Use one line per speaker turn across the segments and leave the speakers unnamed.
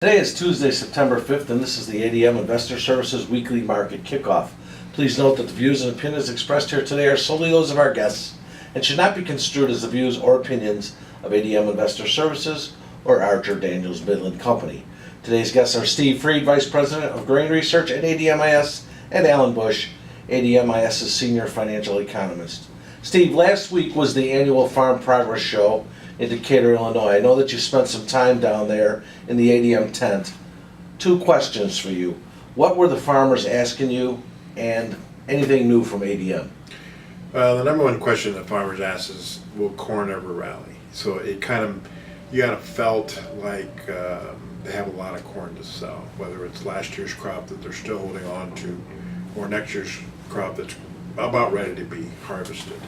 Today is Tuesday, September 5th, and this is the ADM Investor Services Weekly Market Kickoff. Please note that the views and opinions expressed here today are solely those of our guests and should not be construed as the views or opinions of ADM Investor Services or Archer Daniels Midland Company. Today's guests are Steve Freed, Vice President of Grain Research at ADMIS, and Alan Bush, ADMIS's Senior Financial Economist. Steve, last week was the annual Farm Progress Show in Decatur, Illinois. I know that you spent some time down there in the ADM tent. Two questions for you. What were the farmers asking you, and anything new from ADM?
Well, the number one question that farmers ask is, will corn ever rally? So you kind of felt like they have a lot of corn to sell, whether it's last year's crop that they're still holding on to, or next year's crop that's about ready to be harvested.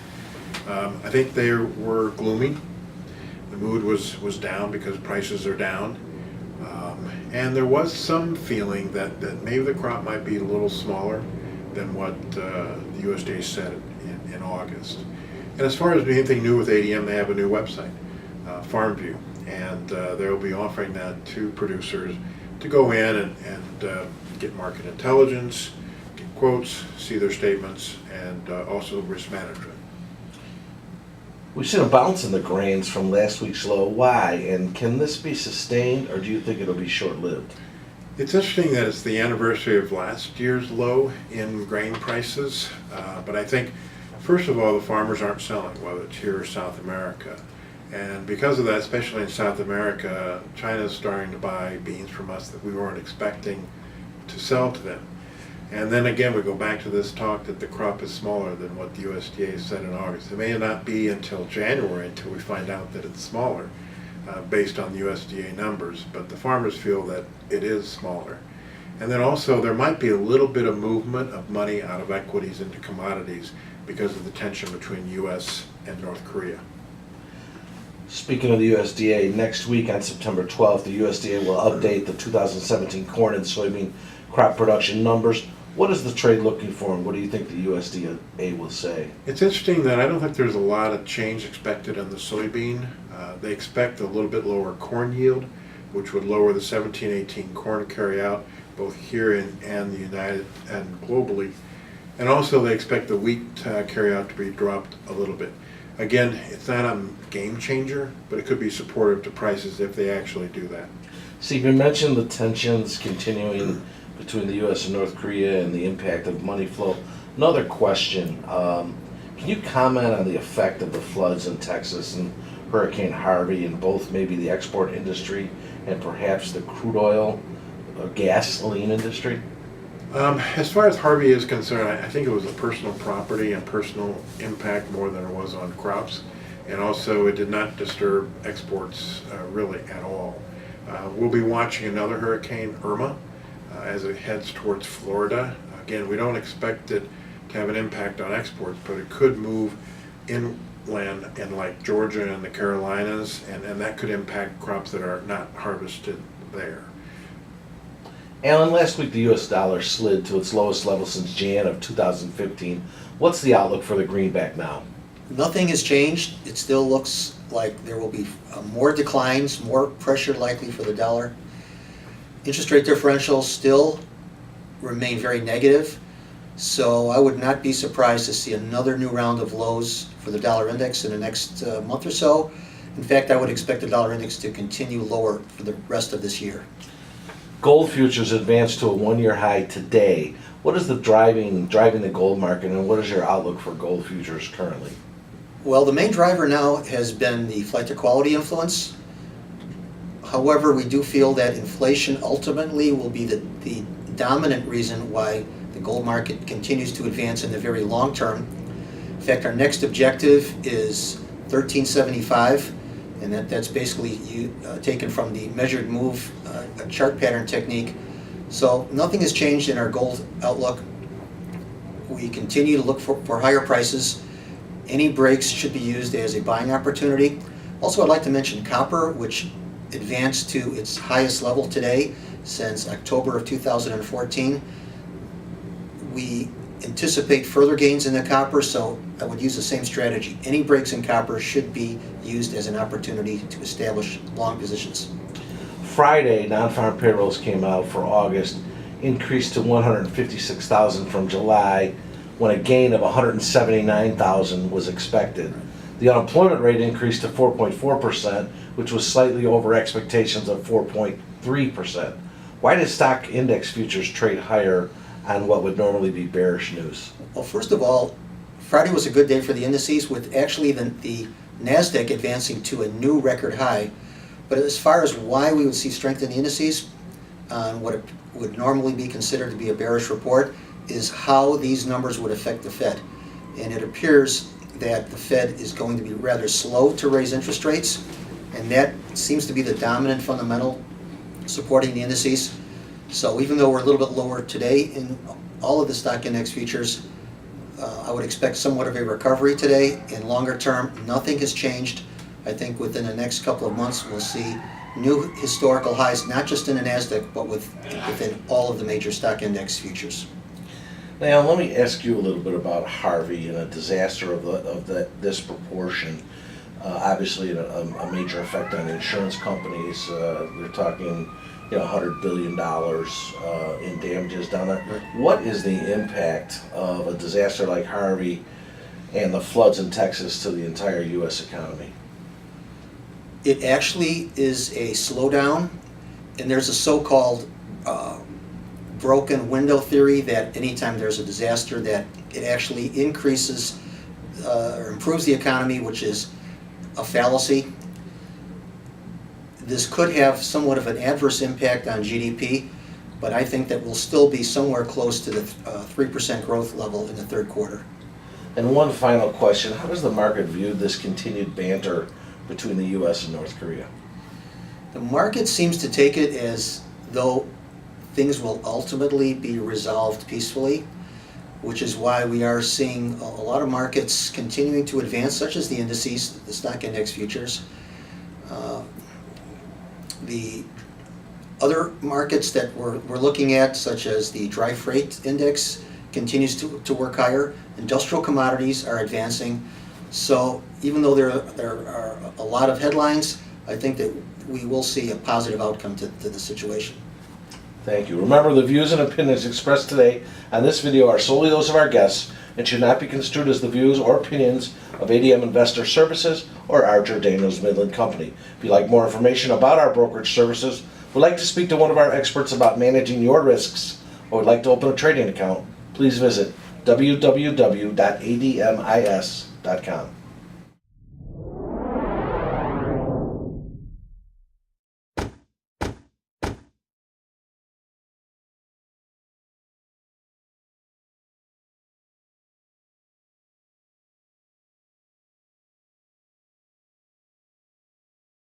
I think they were gloomy. The mood was down because prices are down, and there was some feeling that maybe the crop might be a little smaller than what the USDA said in August. And as far as anything new with ADM, they have a new website, FarmView, and they'll be offering that to producers to go in and get market intelligence, get quotes, see their statements, and also risk management.
We've seen a bounce in the grains from last week's low. Why? And can this be sustained, or do you think it'll be short-lived?
It's interesting that it's the anniversary of last year's low in grain prices, but I think, first of all, the farmers aren't selling, whether it's here or South America. And because of that, especially in South America, China's starting to buy beans from us that we weren't expecting to sell to them. And then again, we go back to this talk that the crop is smaller than what the USDA said in August. It may not be until January until we find out that it's smaller based on the USDA numbers, but the farmers feel that it is smaller. And then also there might be a little bit of movement of money out of equities into commodities because of the tension between US and North Korea.
Speaking of the USDA, next week on September 12th, the USDA will update the 2017 corn and soybean crop production numbers. What is the trade looking for, and what do you think the USDA will say?
It's interesting that I don't think there's a lot of change expected in the soybean. They expect a little bit lower corn yield, which would lower the 17-18 corn carryout, both here and the United and globally. And also they expect the wheat carryout to be dropped a little bit. Again, it's not a game changer, but it could be supportive to prices if they actually do that.
Steve, you mentioned the tensions continuing between the U.S. and North Korea and the impact of money flow. Another question, can you comment on the effect of the floods in Texas and Hurricane Harvey in both maybe the export industry and perhaps the crude oil or gasoline industry?
As far as Harvey is concerned, I think it was a personal property and personal impact more than it was on crops. And also it did not disturb exports really at all. We'll be watching another hurricane, Irma, as it heads towards Florida. Again, we don't expect it to have an impact on exports, but it could move inland in like Georgia and the Carolinas, and that could impact crops that are not harvested there.
Alan, last week the U.S. dollar slid to its lowest level since Jan of 2015. What's the outlook for the greenback now?
Nothing has changed. It still looks like there will be more declines, more pressure likely for the dollar. Interest rate differentials still remain very negative, so I would not be surprised to see another new round of lows for the dollar index in the next month or so. In fact, I would expect the dollar index to continue lower for the rest of this year.
Gold futures advanced to a one-year high today. What is the driving the gold market, and what is your outlook for gold futures currently?
Well, the main driver now has been the flight to quality influence. However, we do feel that inflation ultimately will be the dominant reason why the gold market continues to advance in the very long term. In fact, our next objective is 1375, and that's basically taken from the measured move chart pattern technique. So nothing has changed in our gold outlook. We continue to look for higher prices. Any breaks should be used as a buying opportunity. Also, I'd like to mention copper, which advanced to its highest level today since October of 2014. We anticipate further gains in the copper, so I would use the same strategy. Any breaks in copper should be used as an opportunity to establish long positions.
Friday, non-farm payrolls came out for August, increased to 156,000 from July, when a gain of 179,000 was expected. The unemployment rate increased to 4.4%, which was slightly over expectations of 4.3%. Why did stock index futures trade higher on what would normally be bearish news?
Well, first of all, Friday was a good day for the indices, with actually the NASDAQ advancing to a new record high. But as far as why we would see strength in the indices on what would normally be considered to be a bearish report is how these numbers would affect the Fed. And it appears that the Fed is going to be rather slow to raise interest rates, and that seems to be the dominant fundamental supporting the indices. So even though we're a little bit lower today in all of the stock index futures, I would expect somewhat of a recovery today. In longer term, nothing has changed. I think within the next couple of months we'll see new historical highs, not just in the NASDAQ, but within all of the major stock index futures.
Now, let me ask you a little bit about Harvey and a disaster of this proportion. Obviously, a major effect on insurance companies. They're talking, $100 billion in damages down there. What is the impact of a disaster like Harvey and the floods in Texas to the entire U.S. economy?
It actually is a slowdown, and there's a so-called broken window theory that anytime there's a disaster that it actually increases or improves the economy, which is a fallacy. This could have somewhat of an adverse impact on GDP, but I think that we'll still be somewhere close to the 3% growth level in the third quarter.
And one final question, how does the market view this continued banter between the U.S. and North Korea?
The market seems to take it as though things will ultimately be resolved peacefully, which is why we are seeing a lot of markets continuing to advance, such as the indices, the stock index futures. The other markets that we're looking at, such as the dry freight index, continues to work higher. Industrial commodities are advancing. So even though there are a lot of headlines, I think that we will see a positive outcome to the situation.
Thank you. Remember, the views and opinions expressed today on this video are solely those of our guests and should not be construed as the views or opinions of ADM Investor Services or Archer Daniels Midland Company. If you'd like more information about our brokerage services, would like to speak to one of our experts about managing your risks, or would like to open a trading account, please visit www.admis.com.